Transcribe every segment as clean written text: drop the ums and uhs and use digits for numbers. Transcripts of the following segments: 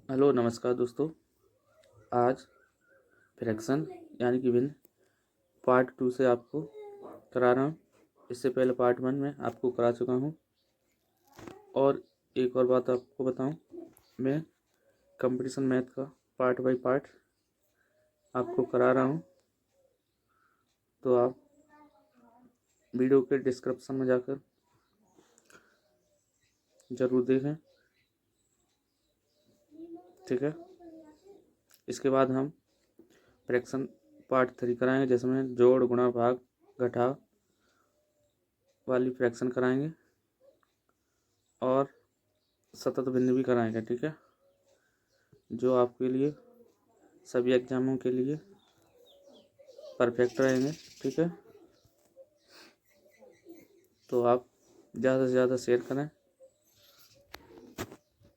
Hello नमस्कार दोस्तों। आज फ्रैक्शन यानी कि भिन्न पार्ट 2 से आपको करा रहा हूँ। इससे पहले पार्ट 1 में आपको करा चुका हूँ। और एक और बात आपको बताऊँ, मैं कंपटीशन मैथ का पार्ट बाय पार्ट आपको करा रहा हूँ। तो आप वीडियो के डिस्क्रिप्शन में जाकर ज़रूर देखें, ठीक है। इसके बाद हम फ्रैक्शन पार्ट 3 कराएंगे, जिसमें जोड़, गुणा, भाग, घटाव वाली फ्रैक्शन कराएंगे और सतत भिन्न भी कराएंगे, ठीक है, जो आपके लिए सभी एग्जामों के लिए परफेक्ट रहेंगे, ठीक है। तो आप ज़्यादा से ज़्यादा शेयर करें,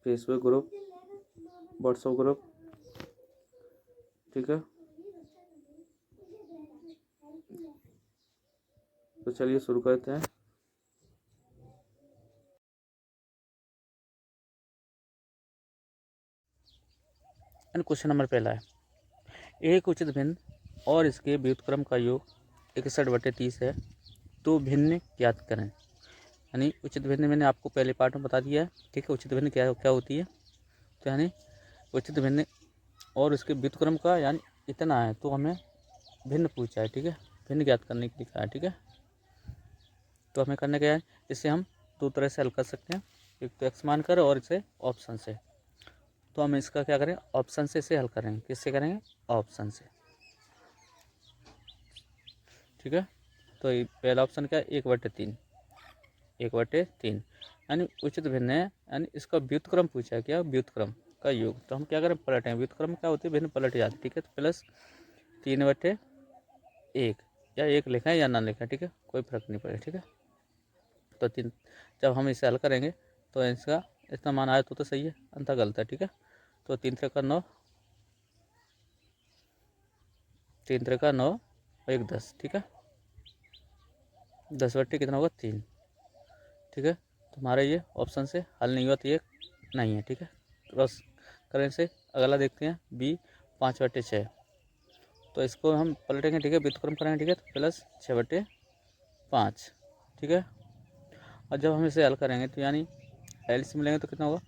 फेसबुक ग्रुप, व्हाट्सएप ग्रुप, ठीक है। तो चलिए शुरू करते हैं। क्वेश्चन नंबर पहला है, एक उचित भिन्न और इसके व्युत्क्रम का योग 61/30 है, तो भिन्न ज्ञात करें। यानी उचित भिन्न मैंने आपको पहले पार्ट में बता दिया है, ठीक है। उचित भिन्न क्या क्या होती है, तो यानी उचित भिन्न और उसके व्युत्क्रम का यानी इतना है, तो हमें भिन्न पूछा है, ठीक है। भिन्न ज्ञात करने के लिए कहा है, ठीक है। तो हमें करना क्या है, इसे हम दो तरह से हल कर सकते हैं, एक तो एक्स मान कर और इसे ऑप्शन से। तो हम इसका क्या करें, ऑप्शन से इसे हल करेंगे। किससे करेंगे, ऑप्शन से, ठीक है। तो पहला ऑप्शन क्या है, 1/3, 1/3 यानी उचित भिन्न है, यानी इसका व्युत्क्रम पूछा है, क्या व्युत्क्रम का योग। तो हम क्या करें, पलटें। व्युत्क्रम क्या होती है, भिन्न पलट जाती है, ठीक है। तो प्लस 3/1 या 1 लिखा है या ना लिखा है, ठीक है, कोई फर्क नहीं पड़ेगा, ठीक है। तो 3, जब हम इसे हल करेंगे तो इसका इतना मान आया तो सही है, अंतर गलत है, ठीक है। तो 3×3 = 9, 3×3 = 9 और 1 10, ठीक है। 10/3 कितना होगा, 3, ठीक है। तो हमारा ये ऑप्शन से हल नहीं हुआ, तो ये नहीं है, ठीक है। क्रॉस करें से अगला देखते हैं, बी 5/6। तो इसको हम पलटेंगे, ठीक है, व्युत्क्रम करेंगे, ठीक है। तो प्लस 6/5, ठीक है। और जब हम इसे हल करेंगे तो यानी एलसीएम लेंगे तो कितना होगा,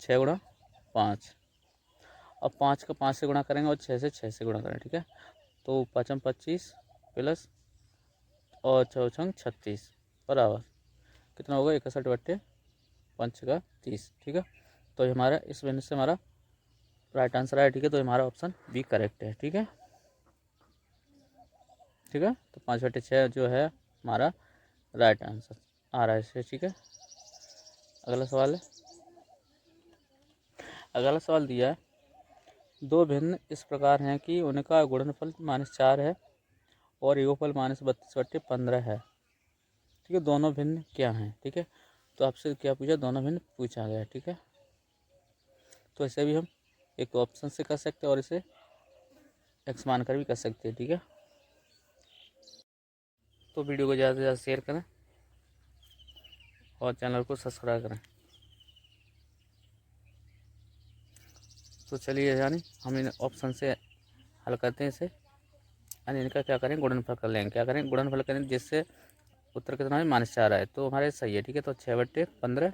6×5, और 5 का 5 से गुणा करेंगे और 6 से गुणा करेंगे, ठीक है। तो 5×5 = 25 प्लस और 6×6 = 36 बराबर कितना होगा, 61/5, ठीक है। तो हमारा इस वजह से हमारा राइट आंसर आया, ठीक है। तो हमारा ऑप्शन बी करेक्ट है, ठीक है, ठीक है। तो 5/6 जो है हमारा राइट आंसर आ रहा है इससे, ठीक है। अगला सवाल है, अगला सवाल दिया है, दो भिन्न इस प्रकार हैं कि उनका गुणनफल -4 है और योगफल -32/15 है, ठीक है। दोनों भिन्न क्या हैं, ठीक है। तो आपसे क्या पूछा, दोनों भिन्न पूछा गया, ठीक है। तो इसे भी हम एक तो ऑप्शन से कर सकते हैं और इसे एक्स मानकर भी कर सकते हैं, ठीक है। तो वीडियो को ज़्यादा से ज़्यादा शेयर करें और चैनल को सब्सक्राइब करें। तो चलिए, यानी हम इन ऑप्शन से हल करते हैं इसे, यानी इनका क्या करें, गुणनफल कर लेंगे। क्या करें, गुणनफल करें, जिससे उत्तर कितना है, -4 है, तो हमारे सही है, ठीक है। तो 6/15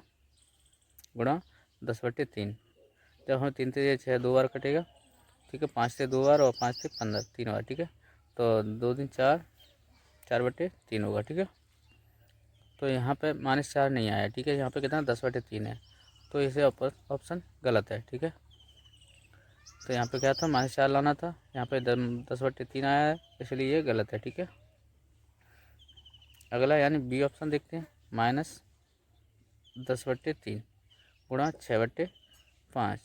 गुणा 10/3, जब हमें 3 से 6 2 बार कटेगा, ठीक है। 5 से 2 बार और 5 से 15 3 बार, ठीक है। तो 2 3 4, 4/3 होगा, ठीक है। तो यहाँ पे -4 नहीं आया, ठीक है। यहाँ पे कितना 10/3 है, तो इसे ऑप्शन गलत है, ठीक है। तो यहाँ पे क्या था, -4 लाना था, यहाँ पे 10/3 आया है, इसलिए ये गलत है, ठीक है। अगला यानी बी ऑप्शन देखते हैं, -10/3 गुणा 6/5,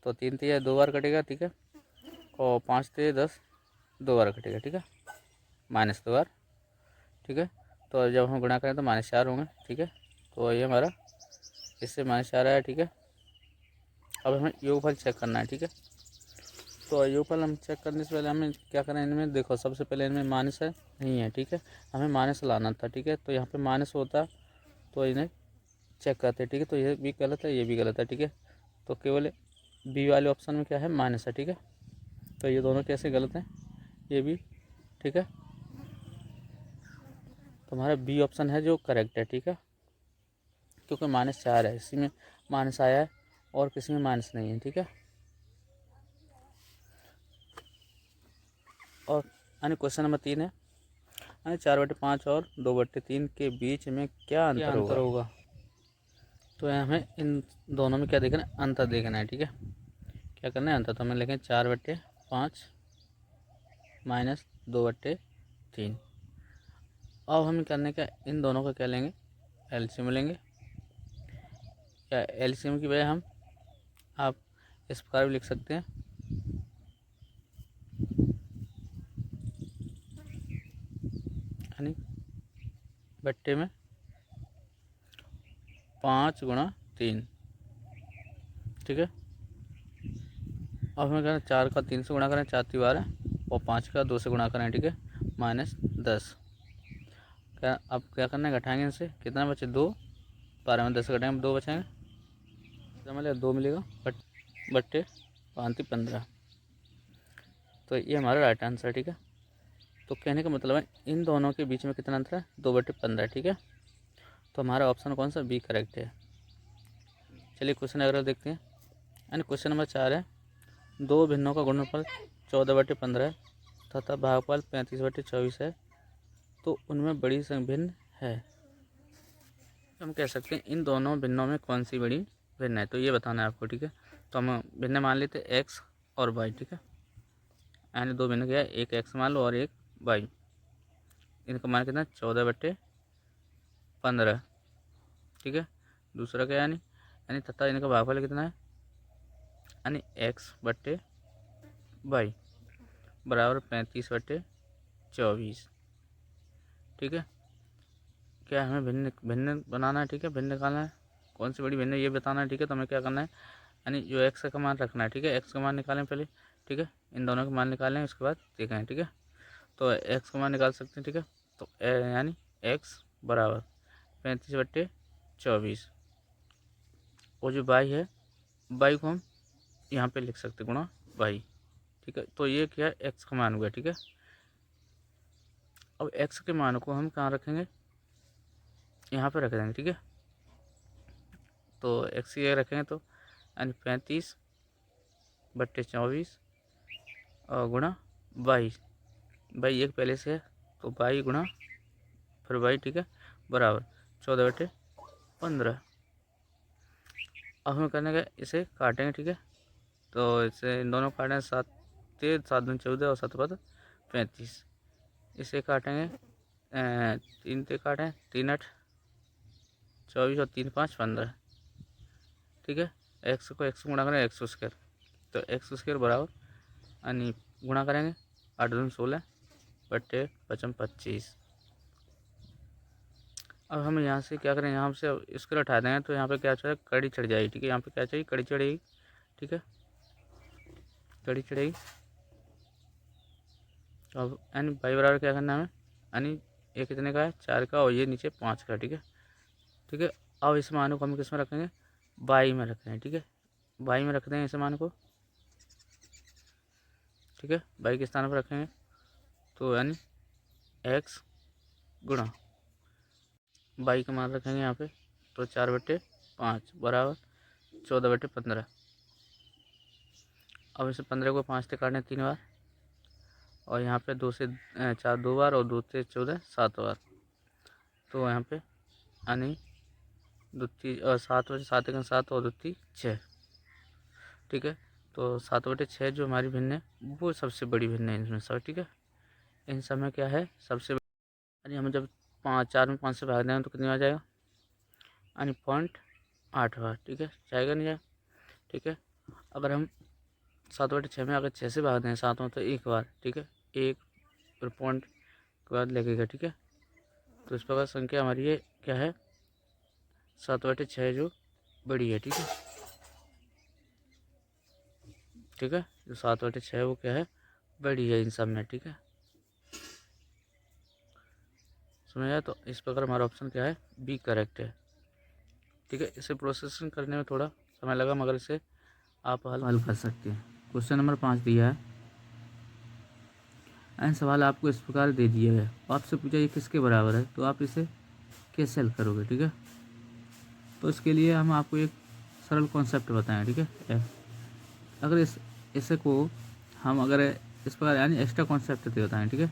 तो 3 से 2 बार कटेगा, ठीक है। और 5 से 10 2 बार कटेगा, ठीक है, -2 बार, ठीक है। तो जब हम गुणा करें तो -4 होंगे, ठीक है। तो ये हमारा इससे -4 आया, ठीक है। अब हमें योगफल चेक करना है, ठीक है। तो योगफल हम चेक करने से पहले हमें क्या करना है, इनमें देखो, सबसे पहले इनमें माइनस है नहीं है, ठीक है। हमें माइनस लाना था, ठीक है। तो यहाँ पे माइनस होता तो इन्हें चेक करते, ठीक है। तो ये भी गलत है, ये भी गलत है, ठीक है। तो केवल बी वाले ऑप्शन में क्या है, माइनस है, ठीक है। तो ये दोनों कैसे गलत हैं, ये भी, ठीक है। तो हमारा बी ऑप्शन है जो करेक्ट है, ठीक है, क्योंकि -4 है, इसी में माइनस आया है और किसी में माइनस नहीं है, ठीक है। और यानी क्वेश्चन नंबर 3 है, यानी 4/5 और 2/3 के बीच में क्या अंतर होगा। तो हमें इन दोनों में क्या देखना है, अंतर देखना है, ठीक है। क्या करना है, अंतर। तो हमें लिखें 4/5 माइनस 2/3। अब हमें करने का, इन दोनों का क्या लेंगे, एलसीएम लेंगे। या एलसीएम की बजाय आप इस प्रकार भी लिख सकते हैं, यानी बट्टे में 5 × 3, ठीक है। अब हमें कहना 4 का 3 से गुणा करें, 4 × 12 और 5 का 2 से गुणा करें, ठीक है, -10। क्या अब क्या करना है, घटाएंगे इनसे, कितना बचे 2, 12 में 10 से घटाएंगे 2 बचेंगे, कितना मिलेगा 2 मिलेगा, बट्टे 5 × 15। तो ये हमारा राइट आंसर है, ठीक है। तो कहने का मतलब है इन दोनों के बीच में कितना अंतर है, 2/15, ठीक है। तो हमारा ऑप्शन कौन सा, बी करेक्ट है। चलिए क्वेश्चन अगला देखते हैं, यानी क्वेश्चन नंबर 4 है, दो भिन्नों का गुणनफल 14/15 तथा भागफल 35/24 है, तो उनमें बड़ी भिन्न है। हम कह सकते हैं इन दोनों भिन्नों में कौन सी बड़ी भिन्न है, तो ये बताना है आपको, ठीक है। तो हम भिन्न मान लेते एक्स और वाई, ठीक है, यानी दो भिन्न क्या है, एक एक्स मान लो और एक वाई। इनका मान कितना, 14/15, ठीक है। दूसरा क्या यानी तथा इनका भागफल कितना है, यानी x/वाई बराबर 35/24, ठीक है। क्या हमें भिन्न भिन्न बनाना है, ठीक है, भिन्न निकालना है, कौन सी बड़ी भिन्न है ये बताना है, ठीक है। तो हमें क्या करना है, यानी जो एक्स का मान रखना है, ठीक है, एक्स का मान निकालें पहले, ठीक है, इन दोनों के मान निकालें, उसके बाद देखें, ठीक है। तो एक्स का मान निकाल सकते हैं, ठीक है। तो यानी एक्स बराबर 35/24, और जो वाई है, वाई को हम यहाँ पे लिख सकते गुणा वाई, ठीक है। तो ये क्या है, एक्स का मान हुआ, ठीक है। अब एक्स के मान को हम कहाँ रखेंगे, यहाँ पे रख देंगे, ठीक है। तो एक्स की रखेंगे तो यानी 35/24 और गुणा वाई, वाई एक पहले से है तो वाई गुणा फिर वाई, ठीक है, बराबर 14/15। अब हमें करने का, इसे काटेंगे, ठीक है। तो इसे इन दोनों काटेंगे, 7 7 दूनी 14 और 7 5 35। इसे काटेंगे 3 से काटें, 3 8 24 और 3 5 15, ठीक है। एक्स को एक्स गुणा करें, एक्स स्क्वायर, तो एक्स स्क्वायर बराबर यानी गुणा करेंगे 8 दूनी 16 बट्टे 55 25। अब हम यहाँ से क्या करें, यहाँ से स्क्वायर हटा देंगे तो यहाँ पे क्या चाहिए, कड़ी चढ़ जाएगी, ठीक है। यहाँ पे क्या चाहिए, कड़ी चढ़ेगी, ठीक है, कड़ी चढ़ेगी। तो अब यानी बाई बराबर क्या करना है हमें, यानी ये कितने का है, 4 का, और ये नीचे 5 का, ठीक है, ठीक है। अब इस मान को हम किस में रखेंगे, बाई में रखेंगे, ठीक है, बाई में रख देंगे इस मान को, ठीक है, बाई के स्थान पर रखेंगे। तो यानी एक्स गुणा बाई का मान रखेंगे यहाँ पे, तो 4/5 बराबर 14/15। अब इसे 15 को 5 से काटने 3 बार, और यहाँ पे 2 से 4 2 बार, और 2 से 14 7 बार। तो यहाँ पे यानी 7 बचे, 7 1 7 और 2 6, ठीक है। तो 7/6 जो हमारी भिन्न है वो सबसे बड़ी भिन्न है इनमें सब, ठीक है। इन सब में क्या है सबसे यानी हम जब 4 में 5 से भाग देंगे तो कितनी आ जाएगा, यानी 0.8 बार, ठीक है, जाएगा नहीं जाएगा, ठीक है। अगर हम 7/6 में अगर 6 से भाग दें 7 में तो 1 बार, ठीक है, 1 फिर पॉइंट के बाद लगेगा, ठीक है। तो इस प्रकार संख्या हमारी ये क्या है, 7/6 जो बड़ी है, ठीक है, ठीक है। जो 7/6 वो क्या है, बड़ी है इन सब में, ठीक है, समझ आया। तो इस प्रकार हमारा ऑप्शन क्या है, बी करेक्ट है, ठीक है। इसे प्रोसेसिंग करने में थोड़ा समय लगा, मगर इसे आप हल कर सकते हैं। क्वेश्चन नंबर 5 दिया है, एन सवाल आपको इस प्रकार दे दिया है, आपसे पूछा ये किसके बराबर है, तो आप इसे कैसे हल करोगे। ठीक है, तो इसके लिए हम आपको एक सरल कॉन्सेप्ट बताएं। ठीक है, अगर इसे को हम अगर इस प्रकार यानी एक्स्ट्रा कॉन्सेप्ट दे बताएं। ठीक है,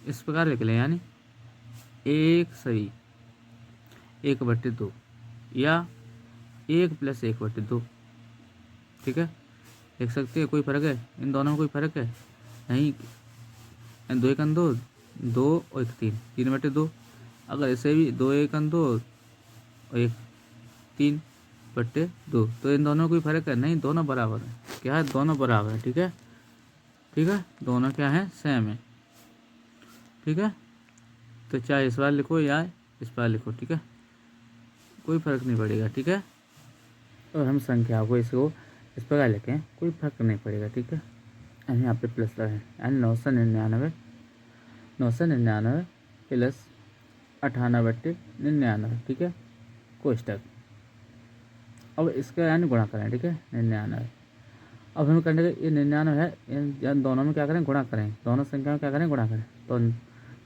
इस प्रकार लिख लें, यानी 1/2 या 1+1/2। ठीक है, लिख सकते हैं। कोई फ़र्क है इन दोनों में, कोई फ़र्क है नहीं। 2 1 2, 2 और 1 3, 3/2। अगर इसे भी 2 1 2 और 1 3/2, तो इन दोनों में कोई फ़र्क है नहीं, दोनों बराबर है। क्या है, दोनों बराबर है। ठीक है, ठीक है, दोनों क्या है, सेम है। ठीक है, तो चाहे इस बार लिखो या इस बार लिखो, ठीक है, कोई फ़र्क नहीं पड़ेगा। ठीक है, और हम संख्या को इसको इस प्रकार लिखें, कोई फर्क नहीं पड़ेगा। ठीक है, हम यहाँ पे प्लस लगाएं, यानी 999 प्लस 98/99। ठीक है, कोष्टक। अब इसका यानी गुणा करें। ठीक है, 99। अब हमें करने का ये 99 है, इन दोनों में क्या करें, गुणा करें। दोनों संख्या में क्या करें, गुणा करें। तो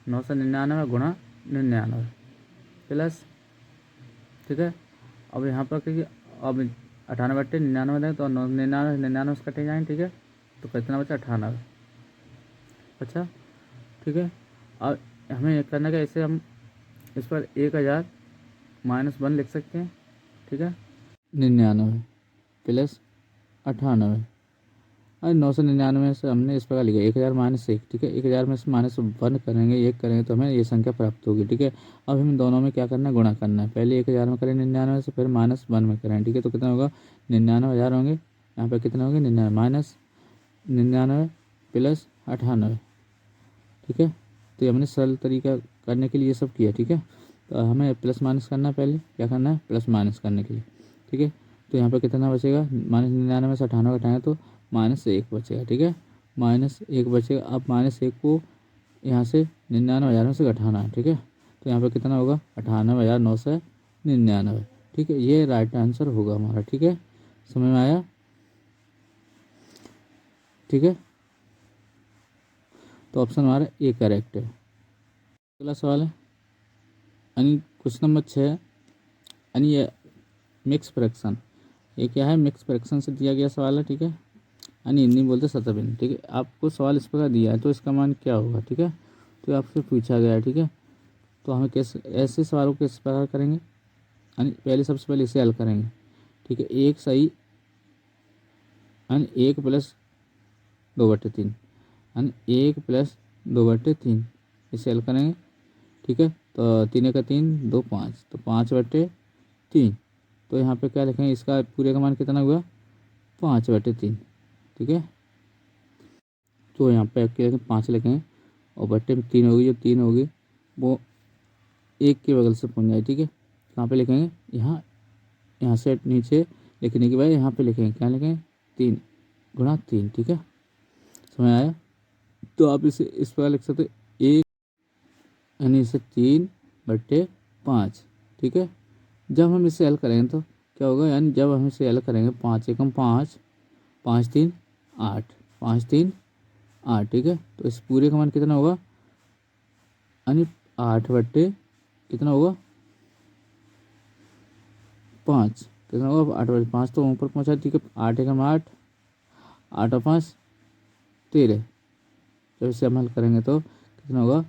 999 गुणा 99 प्लस, ठीक है, अब यहाँ पर क्योंकि अब 98/99 दें तो 99 से कटे जाएँ। ठीक है, तो कितना बचा, 98। अच्छा, ठीक है, अब हमें करना क्या, इसे हम इस पर 1000 -1 लिख सकते हैं। ठीक है, 99 प्लस 98, और 999 से हमने इस प्रकार लिखा 1000 -1। ठीक है, 1000 में से -1 करेंगे, 1 करेंगे तो हमें ये संख्या प्राप्त होगी। ठीक है, अब हमें दोनों में क्या करना है, गुणा करना है। पहले 1000 में करें 99 से, फिर -1 में करें। ठीक है, तो कितना होगा, 99,000 होंगे। यहाँ पर कितना होंगे, 99 प्लस 98। ठीक है, तो ये हमने सरल तरीका करने के लिए ये सब किया। ठीक है, तो हमें प्लस माइनस करना है, पहले क्या करना है, प्लस माइनस करने के लिए। ठीक है, तो यहाँ पर कितना बचेगा, -99 में से 98 घटाएँ तो -1 बचेगा। ठीक है, -1 बचेगा। अब -1 को यहाँ से 99,000 में से घटाना है। ठीक है, तो यहाँ पर कितना होगा, 98,999। ठीक है, ये राइट आंसर होगा हमारा। ठीक है, समझ में आया। ठीक है, तो ऑप्शन हमारा ए करेक्ट है। अगला सवाल है, यानी क्वेश्चन नंबर 6, यानी ये मिक्स फ्रैक्शन। ये क्या है, मिक्स फ्रैक्शन से दिया गया सवाल है। ठीक है, यानी हिंदी में बोलते शतभिन्न। ठीक है, आपको सवाल इस प्रकार दिया है तो इसका मान क्या होगा। ठीक है, तो आपसे पूछा गया है। ठीक है, तो हमें कैसे ऐसे सवालों को किस प्रकार करेंगे, यानी पहले सबसे पहले इसे हल करेंगे। ठीक है, एक सही, यानी 1 + 2/3, यानी 1 + 2/3 इसे हल करेंगे। ठीक है, तो 3 का 3, 2 5, तो 5/3। तो यहाँ पे क्या लिखेंगे, इसका पूरे का मान कितना हुआ, 5/3। ठीक है, तो यहाँ पे क्या लिखें, 5 लिखेंगे, और बट्टे में 3 होगी, जो 3 होगी वो 1 के बगल से पहुँच जाए। ठीक है, कहाँ पे लिखेंगे, यहाँ से नीचे लिखने के बाद यहाँ पे लिखेंगे, क्या लिखेंगे, 3 × 3। ठीक है, समझ आया। तो आप इसे इस प्रकार लिख सकते, 1 यानी इसे 3/5। ठीक है, जब हम इसे हल करेंगे तो क्या होगा, यानी जब हम इसे हल करेंगे, 5 एकम 5, 5 3 8, 5 3 8। ठीक है, तो इस पूरे का मान कितना होगा, यानी 8/, कितना होगा, 5, कितना होगा, 8/5 तो ऊपर पहुँचा। ठीक है, 8 एकम 8, 8 और 5 13। जब इसे हम हल करेंगे तो कितना होगा,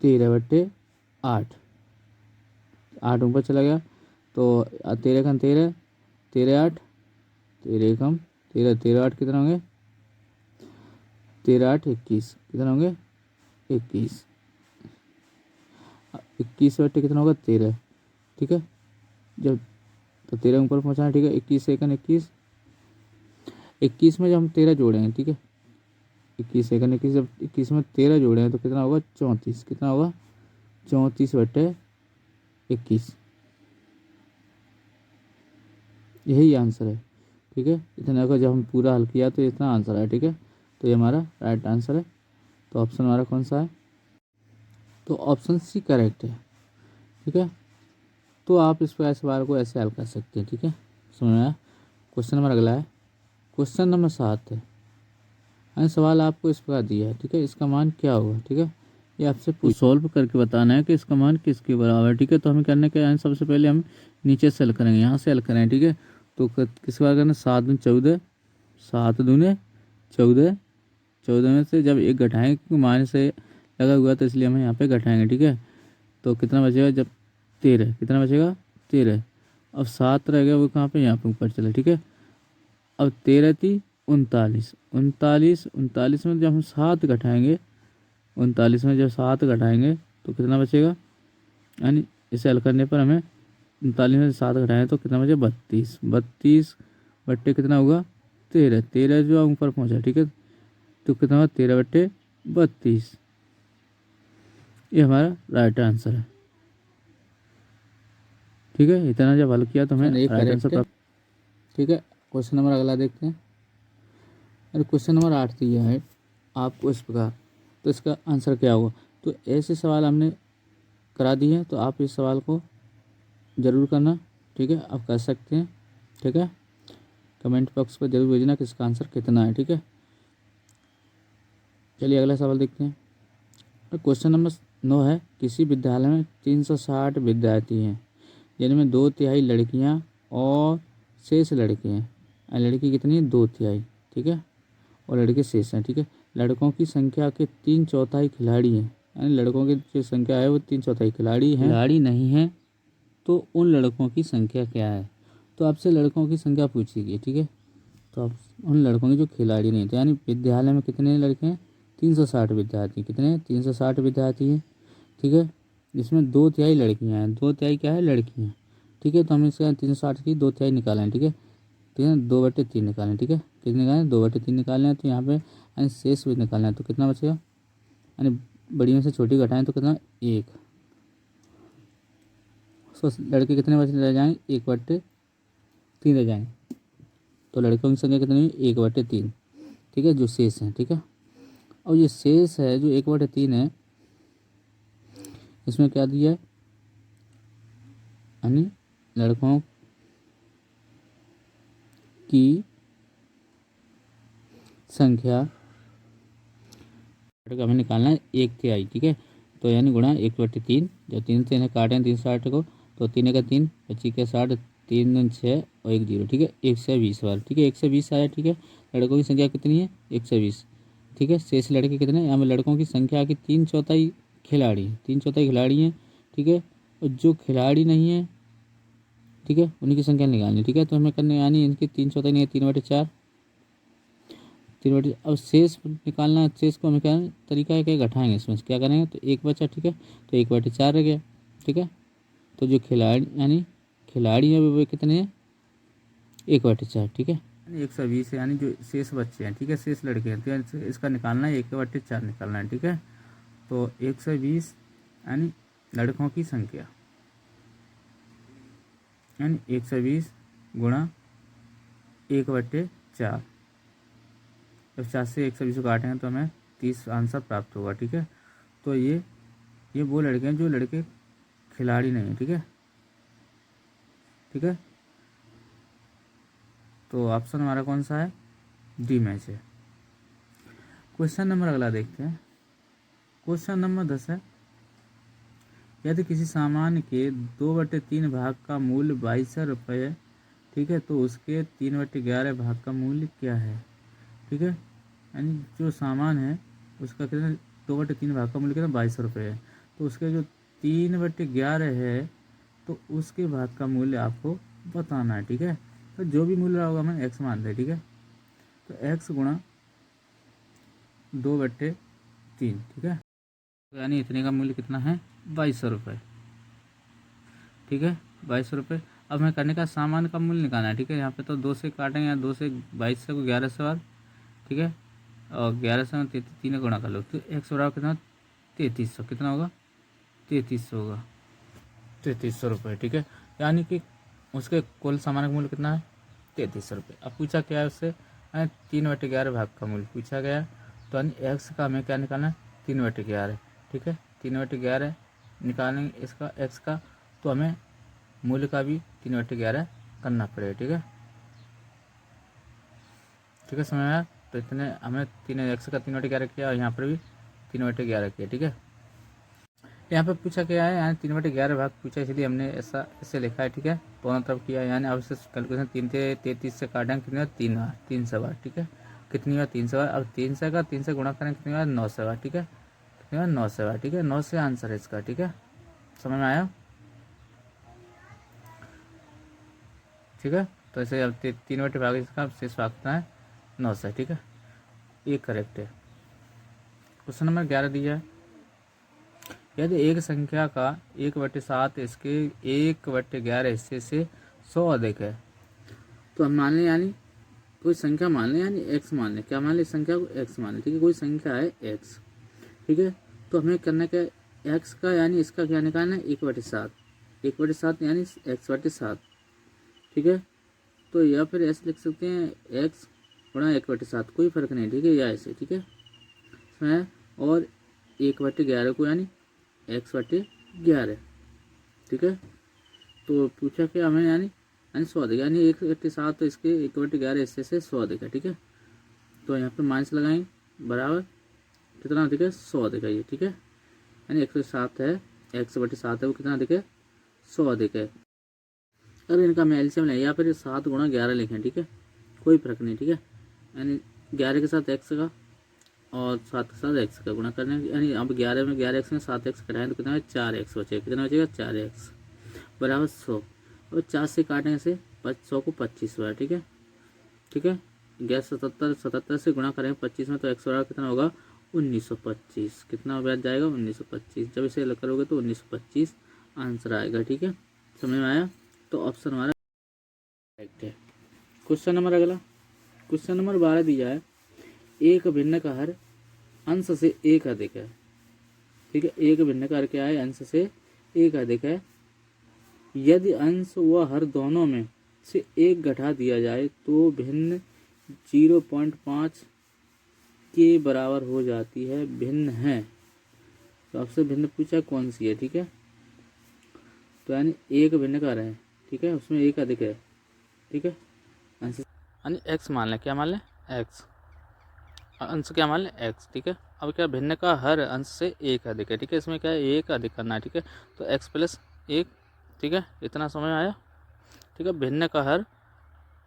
13/8। 8 ऊपर चला गया तो 13 एकम 13, 13 8, 13 एकम 13, 13 8 कितना होंगे, 13 8 21, कितना होंगे, 21। 21/, कितना होगा, 13। ठीक है, जब तो 13 ऊपर पहुँचा। ठीक है, 21 सेकंड 21, 21 में जब हम 13 जोड़ेंगे। ठीक है, 21 सेकंड 21, जब 21 में 13 जोड़ेंगे तो कितना होगा, 34। कितना होगा, 34/21। यही आंसर है। ठीक है, इतना का जब हम पूरा हल किया तो इतना आंसर है। ठीक है, तो ये हमारा राइट आंसर है। तो ऑप्शन हमारा कौन सा है, तो ऑप्शन सी करेक्ट है। ठीक है, तो आप इस सवाल को ऐसे हल कर सकते हैं। ठीक है, समझ में आया। क्वेश्चन नंबर अगला है, क्वेश्चन नंबर 7 है। यानी सवाल आपको इस प्रकार दिया है, ठीक है, इसका मान क्या होगा, ठीक है, ये आपसे सॉल्व करके बताना है कि इसका मान किसके बराबर है, ठीक है। तो हमें करने के यानी सबसे पहले हम नीचे से हल करेंगे, यहाँ से हल करेंगे, ठीक है। तो किस बार करना, 7 दूनी 14, 7 दूने 14, 14 में से जब एक घटाएंगे क्योंकि मान से लगा हुआ तो इसलिए हम यहाँ पे घटाएंगे, ठीक है। तो कितना बचेगा, जब 13, कितना बचेगा 13। अब 7 रह गया, वो कहाँ पे, यहाँ पे ऊपर चले, ठीक है। अब 13 थी 39, 39 में जब हम 7 घटाएंगे, 39 में जब 7 घटाएंगे तो कितना बचेगा, यानी इसे हल करने पर हमें 39 में 7 घटाएं तो कितना बचे, 32, 32 बट्टे कितना होगा 13, 13 जो ऊपर पहुँचा, ठीक है। तो कितना होगा 13 बट्टे 32, ये हमारा राइट आंसर है, ठीक है। इतना जब हल किया तो हमें राइट आंसर प्राप्त, ठीक है। क्वेश्चन नंबर अगला देखते हैं। अरे क्वेश्चन नंबर 8 दिया है आपको इस प्रकार, तो इसका आंसर क्या होगा। तो ऐसे सवाल हमने करा दिए हैं, तो आप इस सवाल को ज़रूर करना, ठीक है। आप कर सकते हैं, ठीक है। कमेंट बॉक्स पर जरूर भेजना कि इसका आंसर कितना है, ठीक है। चलिए अगला सवाल देखते हैं। क्वेश्चन नंबर 9 है, किसी विद्यालय में 360 विद्यार्थी हैं जिनमें 2/3 लड़कियां और शेष लड़के हैं। लड़की कितनी है, 2/3, ठीक है, और लड़के शेष हैं, ठीक है। लड़कों की संख्या के 3/4 खिलाड़ी हैं, यानी लड़कों की जो संख्या है वो 3/4 खिलाड़ी हैं, खिलाड़ी नहीं है तो उन लड़कों की संख्या क्या है। तो आपसे लड़कों की संख्या पूछी गई, ठीक है। तो आप उन लड़कों की जो खिलाड़ी नहीं थे, यानी विद्यालय में कितने लड़के हैं, 360 विद्यार्थी, कितने हैं 360 विद्यार्थी हैं, ठीक है। जिसमें 2/3 लड़कियां हैं, 2/3 क्या है, लड़कियां, ठीक है। तो हम इसका 360 की 2/3 निकालें, ठीक है, ठीक है, 2/3 निकालें, ठीक है। कितने निकालें, 2/3 निकालना है। तो यहाँ पे यानी शेष भी निकालना है, तो कितना बचेगा, यानी बड़ी में से छोटी घटाएं तो कितना, 1। तो लड़के कितने बचे रह जाएंगे, 1/3 रह जाएंगे। तो लड़कों की संख्या कितनी है, 1/3, ठीक है, जो शेष है, ठीक है। और ये शेष है जो 1/3 है, इसमें क्या दिया है, यानी लड़कों की संख्या हमें निकालना है 1/3, ठीक है। तो यानी गुणा 1/3, जब 3 से इन्हें काटें 360 को, तो 3 का 3, 25 का 60, 3 दूनी 6 और 1 0, ठीक है, 120 बार, ठीक है, 120 आया, ठीक है। लड़कों की संख्या कितनी है, 120, ठीक है। शेष लड़के कितने, यहाँ पर लड़कों की संख्या की 3/4 खिलाड़ी, 3/4 खिलाड़ी हैं, ठीक है। और जो खिलाड़ी नहीं है, ठीक है, उन्हीं की संख्या निकालनी, ठीक है। तो हमें करने, यानी इनकी 3/4 नहीं है, 3/4, 3/4। अब शेष निकालना है, शेष को हमें क्या तरीका है, क्या घटाएंगे, इसमें से क्या करेंगे, तो 1 बचा, ठीक है, तो 1/4 रह गया, ठीक है। तो जो खिलाड़ी यानी खिलाड़ी है वो कितने हैं, 1/4, ठीक है, 120 है, यानी जो शेष बच्चे हैं, ठीक है, शेष लड़के हैं, तो इसका निकालना है 1/4 निकालना है, ठीक है। तो 120 यानी लड़कों की संख्या, यानी 120 गुणा 1/4, जब 4 से 120 को काटेंगे तो हमें 30 आंसर प्राप्त होगा, ठीक है। तो ये वो लड़के हैं जो लड़के खिलाड़ी नहीं है, ठीक है, ठीक है। तो ऑप्शन हमारा कौन सा है, डी मैच है। क्वेश्चन नंबर अगला देखते हैं। क्वेश्चन नंबर 10 है, यदि किसी सामान के 2/3 भाग का मूल्य 2200 रुपये, ठीक है, तो उसके 3/11 भाग का मूल्य क्या है, ठीक है। यानी जो सामान है उसका कितना, 2/3 भाग का मूल्य कितना, 2200 रुपये है। तो उसके जो 3/11 है तो उसके भाग का मूल्य आपको बताना है, ठीक है। तो जो भी मूल्य होगा हमें एक्स मान लें, ठीक है। तो एक्स गुणा 2/3, ठीक है, यानी इतने का मूल्य कितना है, 2200 रुपये, ठीक है, 2200 रुपये। अब हमें करने का सामान का मूल्य निकालना है, ठीक है। यहाँ पे तो 2 से काटेंगे, या 2 से 2200 को 1100 बार, ठीक है, और 1100 में 3 गुणा कर लो, तो एक्स बराबर कितना, 3300, कितना होगा, 3300 होगा, 3300 रुपये, ठीक है। यानी कि उसके कुल सामान का मूल्य कितना है, 3300 रुपये। अब पूछा क्या है उससे, 3/11 भाग का मूल्य पूछा गया, तो यानी एक्स का हमें क्या निकालना है, 3/11, ठीक है, 3/11 निकालेंगे इसका एक्स का, तो हमें मूल्य का भी 3/11 करना पड़ेगा, ठीक है। ठीक है, समझ में आया। तो इतने हमें 3x का 3/11 किया और यहाँ पर भी 3/11 किया। ठीक है, यहाँ पर पूछा क्या है, यानी 3/11 भाग पूछा, इसलिए हमने ऐसा ऐसे लिखा है। ठीक है, दोनों तरफ किया, यानी अब इसे कैलकुलेशन 3 से काटेंगे कितनी बार, 3 बार, 300 बार। ठीक है, कितनी बार, 300 बार। अब 300 से गुणा करेंगे कितनी बार, 900 बार। ठीक है, कितनी बार, 900 बार। ठीक है, 9 से आंसर है इसका। ठीक है, समझ में आया। ठीक है, तो ऐसे अब 3/भाग इसका शेष भाग कितना है, 900। ठीक है, ये करेक्ट है। क्वेश्चन नंबर 11 दिया है, यदि एक संख्या का 1/7 इसके 1/11 हिस्से से 100 अधिक है, तो हम मान लें, यानी कोई संख्या मान लें, यानी x मान लें। क्या मान लें, संख्या को x मान लें। ठीक है, कोई संख्या है x। ठीक है, तो हमें करना क्या है, x का यानी इसका क्या निकालना है, 1/7। 1/7 यानी x/7। ठीक है, तो या फिर ऐसे लिख सकते हैं, x गुणा 1/7, कोई फर्क नहीं। ठीक है, या ऐसे। ठीक है, और 1/11 को यानी x/11। ठीक है, तो पूछा क्या हमें, यानी 100 अधिक, यानी 1/7 तो इसके 1/11 हिस्से से 100 अधिक है। ठीक है, तो यहाँ पे माइनस लगाएंगे, बराबर कितना अधिक है, 100 अधिक है ये। ठीक है, यानी 107 है, x/7 है, वो कितना अधिक है, 100 अधिक है। अगर इनका हम एलसीएम लें या फिर 7 गुणा 11 लिखें, ठीक है, कोई फर्क नहीं। ठीक है, यानी 11 के साथ x का और 7 के साथ x का गुणा करने, यानी अब 11 में 11x में 7x कटाएं तो कितना है, 4x बचेगा। कितना बचेगा, 4x बराबर 100। और 4 से काटने से 100 को 25 बार। ठीक है, ठीक है, 77 से गुणा करेंगे 25 में, तो x बराबर कितना होगा, 1925। कितना बैठ जाएगा, 1925। जब इसे अलग करोगे तो 1925 आंसर आएगा। ठीक है, समझ में आया। तो ऑप्शन हमारा करेक्ट है। क्वेश्चन नंबर अगला, क्वेश्चन नंबर 12 दिया है, एक भिन्न का हर अंश से 1 अधिक है। ठीक है, एक भिन्न का हर क्या है, अंश से 1 अधिक है। यदि अंश व हर दोनों में से 1 घटा दिया जाए तो भिन्न 0.5 के बराबर हो जाती है। भिन्न है, तो आपसे भिन्न पूछा कौन सी है। ठीक है, तो यानी एक भिन्न का है। ठीक है, उसमें 1 अधिक है। ठीक है, अंश यानी x मान लें, क्या मान लें, x, अंश क्या मान लें, x। ठीक है, अब क्या, भिन्न का हर अंश से 1 अधिक है। ठीक है, इसमें क्या है, 1 अधिक करना है। ठीक है, तो x+1। ठीक है, इतना समझ में आया। ठीक है, भिन्न का हर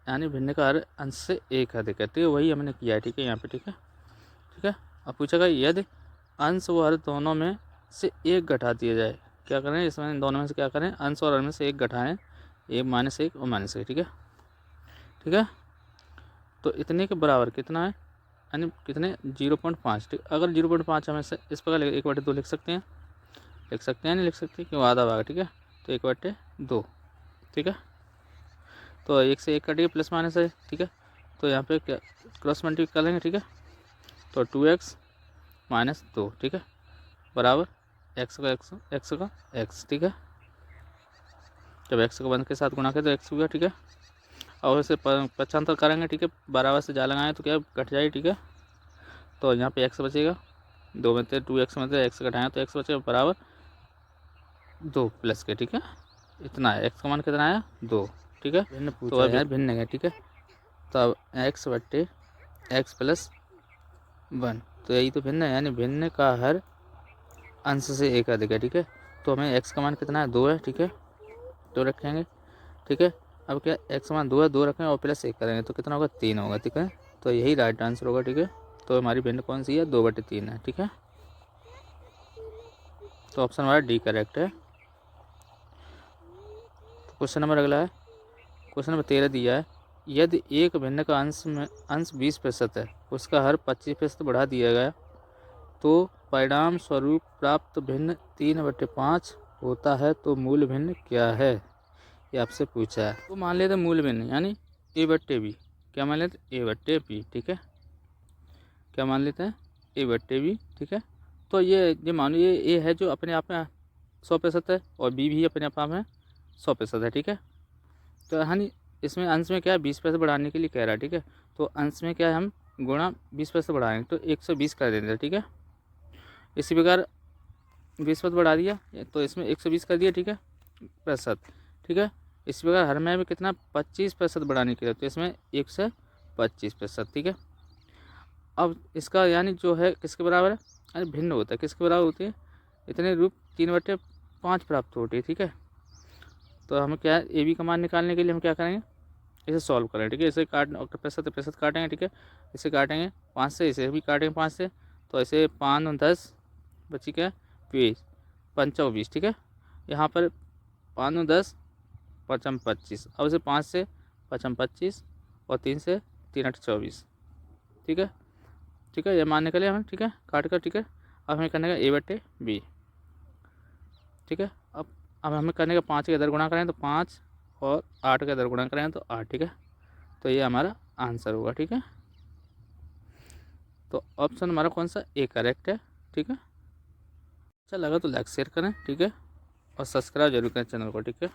यानी भिन्न का हर अंश से 1 अधिक है। ठीक है, वही हमने किया है। ठीक है, यहाँ पे। ठीक है, ठीक है, अब पूछेगा यदि अंश व हर दोनों में से 1 घटा दिया जाए, क्या करें, इसमें दोनों में से क्या करें, अंश और हर में से 1 घटाएं, 1 - 1 और -1। ठीक है, ठीक है, तो इतने के बराबर कितना है, यानी कितने, 0.5। ठीक, अगर 0.5 हमें से इस प्रकार 1/2 लिख सकते हैं, नहीं लिख सकते, क्यों, आधा भाग। ठीक है, तो 1/2। ठीक है, तो 1 से 1 कटिए, प्लस माइनस है। ठीक है, तो यहाँ पे क्या क्रॉस मल्टीप्लाई कर लेंगे। ठीक है, तो 2x - 2। ठीक है, बराबर x का x। ठीक है, जब x को 1 के साथ गुणा करें तो x हुआ। ठीक है, और इसे 75 करेंगे। ठीक है, बराबर से जा लगाएं तो क्या कट जाए। ठीक है, तो यहाँ पे x बचेगा, 2 में से 2x में से x घटाएं तो x बचेगा बराबर 2 प्लस के। ठीक है, इतना है, x का मान कितना आया, 2। ठीक है, तो अब यार भिन्न है। ठीक है, तो अब x/x+1, तो यही तो भिन्न है, यानी भिन्न का हर अंश से 1 अधिक है। ठीक है, तो हमें x का मान कितना है, 2 है। ठीक है, 2 रखेंगे। ठीक है, अब क्या, x का मान 2 है, 2 रखेंगे और +1 करेंगे तो कितना होगा, 3 होगा। ठीक है, तो यही राइट आंसर होगा। ठीक है, तो हमारी भिन्न कौन सी है, 2/3 है। ठीक है, तो ऑप्शन हमारा डी करेक्ट है। तो क्वेश्चन नंबर अगला है, क्वेश्चन नंबर 13 दिया है, यदि एक भिन्न का अंश 20% है, उसका हर 25% बढ़ा दिया गया, तो परिणाम स्वरूप प्राप्त भिन्न 3/5 होता है, तो मूल भिन्न क्या है, ये आपसे पूछा है। तो मान लेते मूल भिन्न यानी a/b। क्या मान लेते, a/b। ठीक है, क्या मान लेते हैं, a/b। ठीक है, तो ये मानो ये है जो अपने आप में 100% है, और b भी अपने आप में 100% है। ठीक है, तो यानी इसमें अंश में क्या है, 20% बढ़ाने के लिए कह रहा है। ठीक है, तो अंश में क्या है, हम गुणा 20% बढ़ाएंगे तो 120 कर देंगे। ठीक है, इसी प्रकार 20% बढ़ा दिया तो इसमें 120 कर दिया। ठीक है, प्रतिशत। ठीक है, इसी प्रकार हर में भी कितना, 25% बढ़ाने के लिए, तो इसमें 125 25%, ठीक है। अब इसका यानी जो है किसके बराबर है, यानी भिन्न होता है, किसके बराबर होती है, इतने रूप 3/5 प्राप्त होती है, ठीक है। तो हमें क्या है, ए बी का मान निकालने के लिए हम क्या करेंगे, इसे सॉल्व करें, ठीक है। इसे प्रतिशत काटेंगे, ठीक है। इसे काटेंगे 5 से, इसे भी काटेंगे 5 से, तो ऐसे 5 और 10 बची क्या 20, 5 और 20, ठीक है। यहाँ पर 5 और 10 5 और 25, अब इसे 5 से 5 और 25 और 3 से 3 8 24, ठीक है। ठीक है, ये मान निकले हमें, ठीक है, काट कर, ठीक है। अब हमें करने का A/B, ठीक है। अब हमें करने का 5 के इधर गुणा करें तो 5 और 8 के इधर गुणा करें तो 8, ठीक है। तो ये हमारा आंसर होगा, ठीक है। तो ऑप्शन हमारा कौन सा, ए करेक्ट है, ठीक है। अच्छा लगा तो लाइक शेयर करें, ठीक है, और सब्सक्राइब जरूर करें चैनल को, ठीक है।